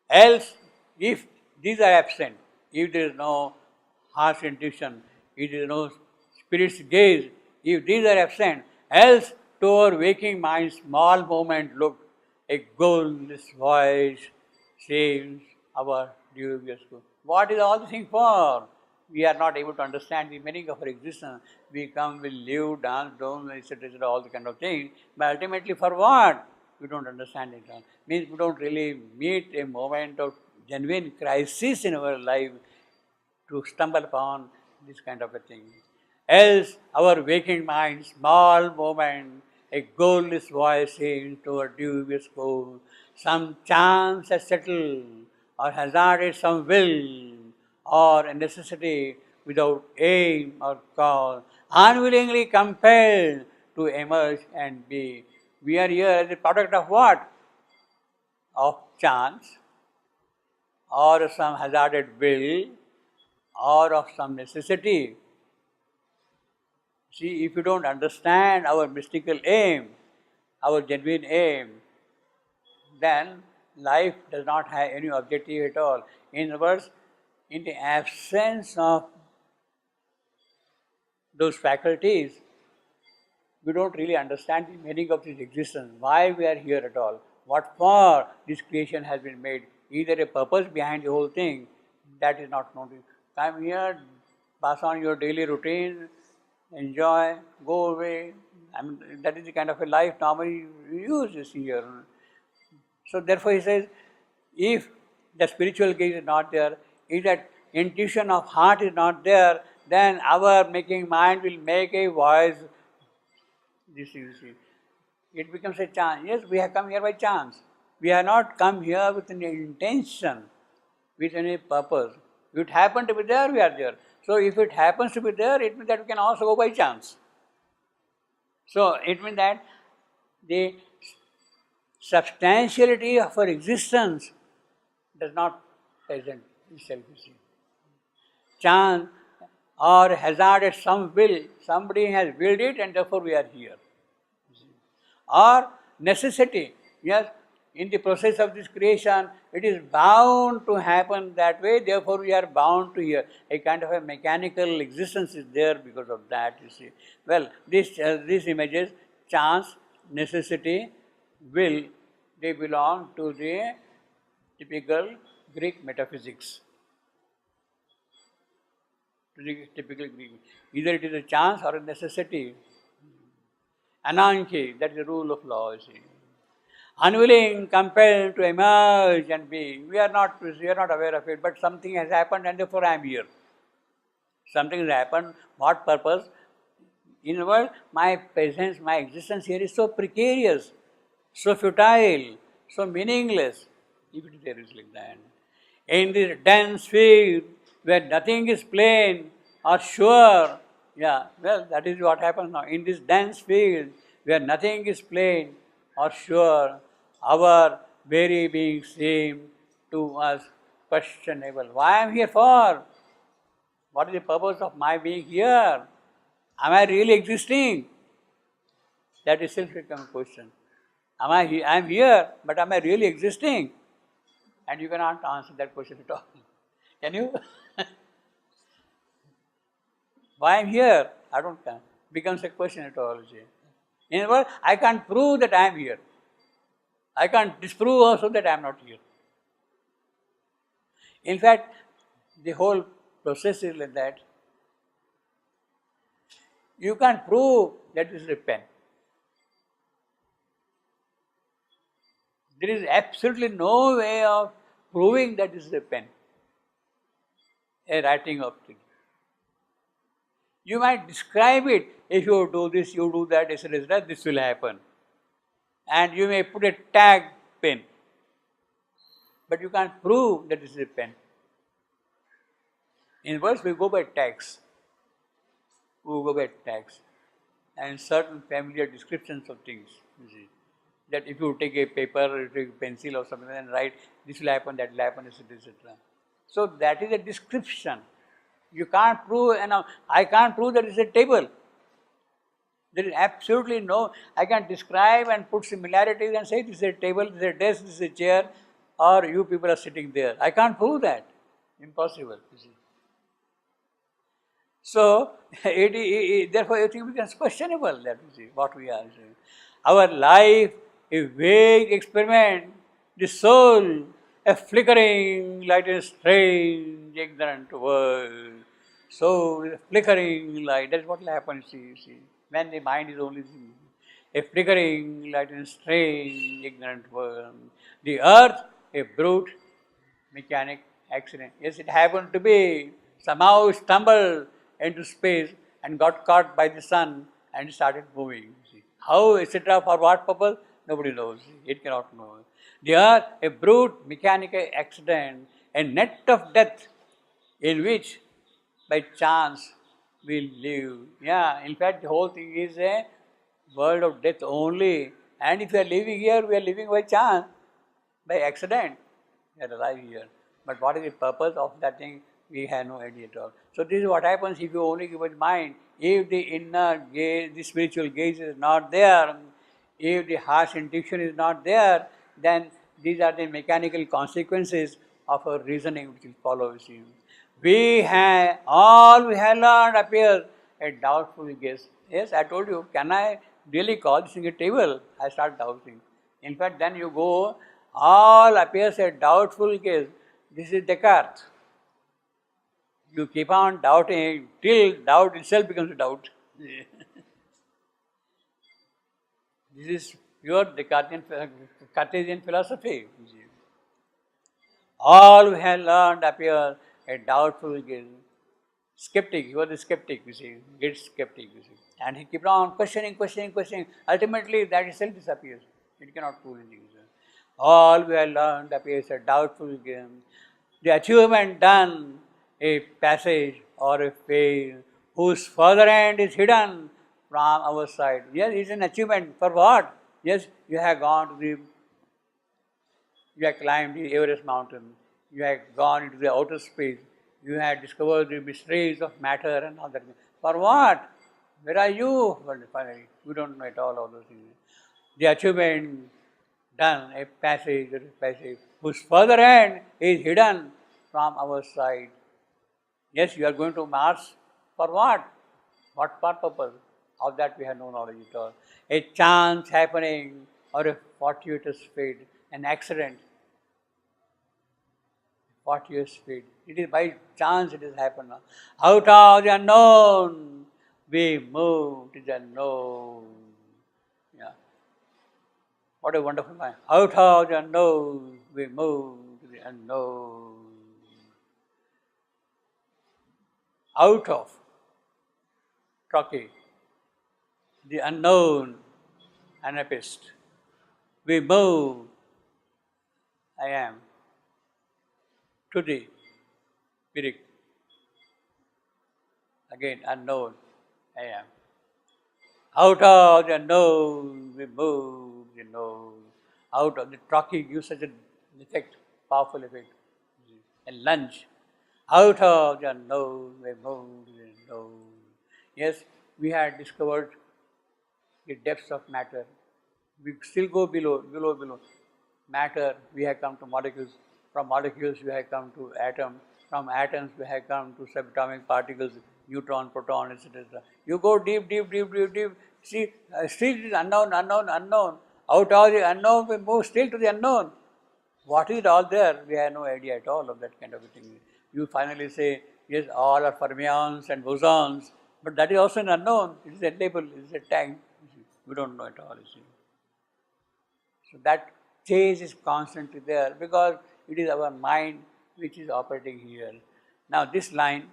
Else, if these are absent, if there is no heart's intuition, if there is no spirit's gaze, if these are absent, else to our waking mind, small moment look, a goalless voice saves our dubious good. What is all this thing for? We are not able to understand the meaning of our existence. We come, we live, dance, do, etc., all the kind of things. But ultimately, for what? We don't understand it. Means we don't really meet a moment of genuine crisis in our life to stumble upon this kind of a thing. Else, our waking mind, small moment, a goalless voice saying to a dubious goal, some chance has settled or hazarded some will or a necessity without aim or cause, unwillingly compelled to emerge and be. We are here as a product of what? Of chance, or some hazarded will, or of some necessity. See, if you don't understand our mystical aim, our genuine aim, then life does not have any objective at all. In other words, in the absence of those faculties, we don't really understand the meaning of this existence, why we are here at all, what for this creation has been made. Is there a purpose behind the whole thing? That is not known. Come here, pass on your daily routine, enjoy, go away. I mean, that is the kind of a life normally you use this here. So therefore he says, if the spiritual gaze is not there, if that intuition of heart is not there, then our making mind will make a voice. This you see. It becomes a chance. Yes, we have come here by chance. We have not come here with any intention, with any purpose. If it happened to be there, we are there. So if it happens to be there, it means that we can also go by chance. So it means that the substantiality of our existence does not present itself, you see. Chance or hazarded some will, somebody has willed it and therefore we are here. Or necessity, yes, in the process of this creation, it is bound to happen that way, therefore we are bound to here. A kind of a mechanical existence is there because of that, you see. Well, these images, chance, necessity, will, they belong to the typical Greek metaphysics. To the typical Greek. Either it is a chance or a necessity. Ananki, that is the rule of law, you see. Unwilling, compelled to emerge and be. We are not aware of it, but something has happened and therefore I am here. Something has happened, what purpose? In the world, my presence, my existence here is so precarious, so futile, so meaningless, if it is there is like that. In this dense field where nothing is plain or sure, that is what happens now. In this dense field where nothing is plain or sure, our very being seems to us questionable. Why am I here for? What is the purpose of my being here? Am I really existing? That itself becomes a question. I am here, but am I really existing? And you cannot answer that question at all. Can you? Why I am here? I don't know. Becomes a question at all. In other words, I can't prove that I am here. I can't disprove also that I am not here. In fact, the whole process is like that. You can't prove that this is a pen. There is absolutely no way of proving that this is a pen, a writing of things. You might describe it, if you do this, you do that, etc., this will happen. And you may put a tag pen, but you can't prove that this is a pen. In words, we go by tags. We go by tags and certain familiar descriptions of things, you see. That if you take a paper, or you take a pencil or something and write, this will happen, that will happen, etc., etc. So that is a description. You can't prove, I can't prove that it's a table. There is absolutely no, I can describe and put similarities and say this is a table, this is a desk, this is a chair, or you people are sitting there. I can't prove that. Impossible, you see. So, therefore everything becomes questionable, that you see, what we are. You see. Our life, a vague experiment, the soul, a flickering light in a strange, ignorant world. So, a flickering light, that's what will happen, you see, when the mind is only a flickering light in a strange, ignorant world. The earth, a brute, mechanic accident. Yes, it happened to be, somehow stumbled into space and got caught by the sun and started moving. See. How, etc., for what purpose? Nobody knows. It cannot know. They are a brute mechanical accident, a net of death in which by chance we live. Yeah, in fact, the whole thing is a world of death only. And if we are living here, we are living by chance, by accident. We are alive here. But what is the purpose of that thing? We have no idea at all. So this is what happens if you only give it mind. If the inner gaze, the spiritual gaze is not there, if the harsh intuition is not there, then these are the mechanical consequences of our reasoning which will follow. See. All we have learned appears a doubtful guess. Yes, I told you, can I really call this thing a table? I start doubting. In fact, then you go, all appears a doubtful case. This is Descartes. You keep on doubting till doubt itself becomes a doubt. This is pure Cartesian philosophy. All we have learned appears a doubtful case. Skeptic, he was a skeptic, you see, great skeptic, you see. And he kept on questioning. Ultimately, that itself disappears. It cannot prove anything. All we have learned appears a doubtful game. The achievement done, a passage or a phase whose further end is hidden from our sight. Yes, it's an achievement. For what? Yes, you have climbed the Everest mountain. You have gone into the outer space. You have discovered the mysteries of matter and all that. For what? Where are you? Well, finally, we don't know at all those things. The achievement done, a passage whose further end is hidden from our sight. Yes, you are going to Mars. For what? What purpose? Of that we have no knowledge at all. A chance happening or a fortuitous fate, an accident. Fortuitous fate. It is by chance it has happened. Out of the unknown, we move to the unknown. Yeah. What a wonderful line. Out of the unknown, we move to the unknown. Out of Turkey, the unknown anarchist. We move, I am, to the spirit. Again, unknown, I am. Out of the unknown, we move the known. Out of the Turkey gives such an effect, powerful effect. A lunge. Out of the unknown, we move the unknown. Yes, we had discovered the depths of matter. We still go below. Matter, we have come to molecules. From molecules, we have come to atoms. From atoms, we have come to subatomic particles, neutron, proton, etc. You go deep. See, still it is unknown. Out of the unknown, we move still to the unknown. What is it all there? We have no idea at all of that kind of a thing. You finally say, yes, all are fermions and bosons, but that is also an unknown. It is a label, it is a tag. We don't know at all, you see. So that change is constantly there because it is our mind which is operating here. Now this line,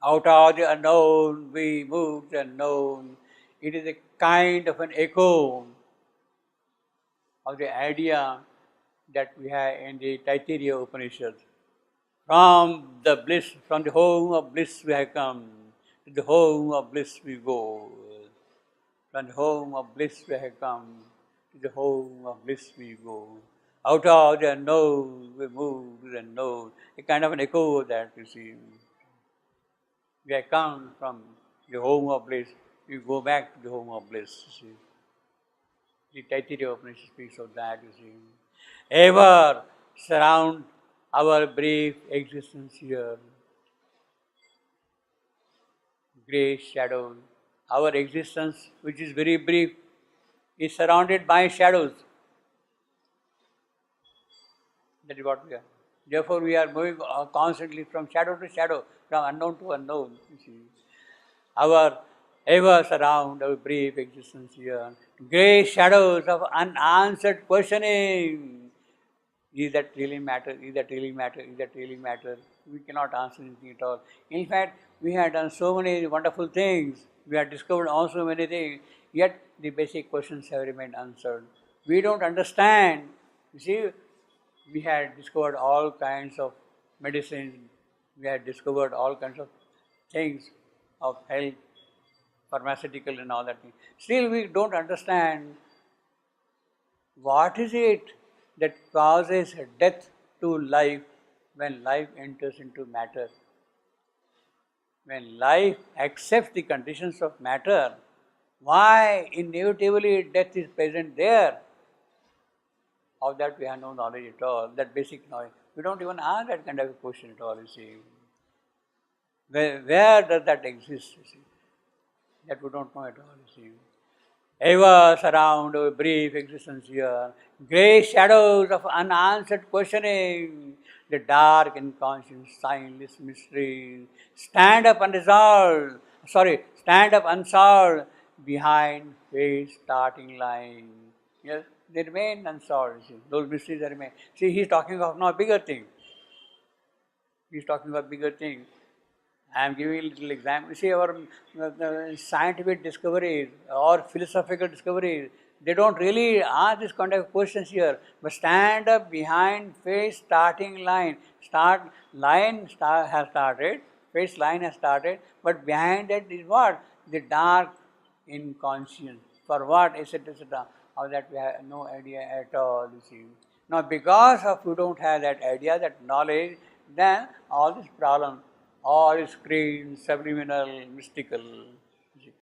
out of the unknown, we move the unknown. It is a kind of an echo of the idea that we have in the Taittiriya Upanishad. From the home of bliss we have come, to the home of bliss we go. From the home of bliss we have come, to the home of bliss we go. Out of the unknown, we move to the unknown. A kind of an echo of that, you see. We have come from the home of bliss, we go back to the home of bliss, you see. The Taittiriya Upanishad speaks of that, you see. Ever surround our brief existence here. Grey shadows. Our existence, which is very brief, is surrounded by shadows. That is what we are. Therefore, we are moving constantly from shadow to shadow, from unknown to unknown. You see. Our ever surround our brief existence here. Grey shadows of unanswered questioning. Is that really matter? Is that really matter? Is that really matter? We cannot answer anything at all. In fact, we have done so many wonderful things. We have discovered also many things. Yet the basic questions have remained unanswered. We don't understand. You see, we had discovered all kinds of medicines. We had discovered all kinds of things of health, pharmaceutical and all that thing. Still, we don't understand what is it that causes death to life when life enters into matter. When life accepts the conditions of matter, why inevitably death is present there? Of that we have no knowledge at all, that basic knowledge. We don't even ask that kind of a question at all, you see. Where does that exist, you see? That we don't know at all, you see. Ever surround our brief existence here, grey shadows of unanswered questioning, the dark inconscious, signless mysteries, stand up unsolved behind fate's starting line. Yes, they remain unsolved, see. Those mysteries remain. See, he's talking of now bigger things. He's talking about bigger things. I am giving a little example. You see, our scientific discoveries or philosophical discoveries, they don't really ask this kind of questions here, but stand up behind fate's starting line. Has started, fate's line has started, but behind that is what? The dark inconscience. For what, etc. Of that we have no idea at all, you see. Now, because of we don't have that idea, that knowledge, then all this problem, all is green, subliminal, mystical.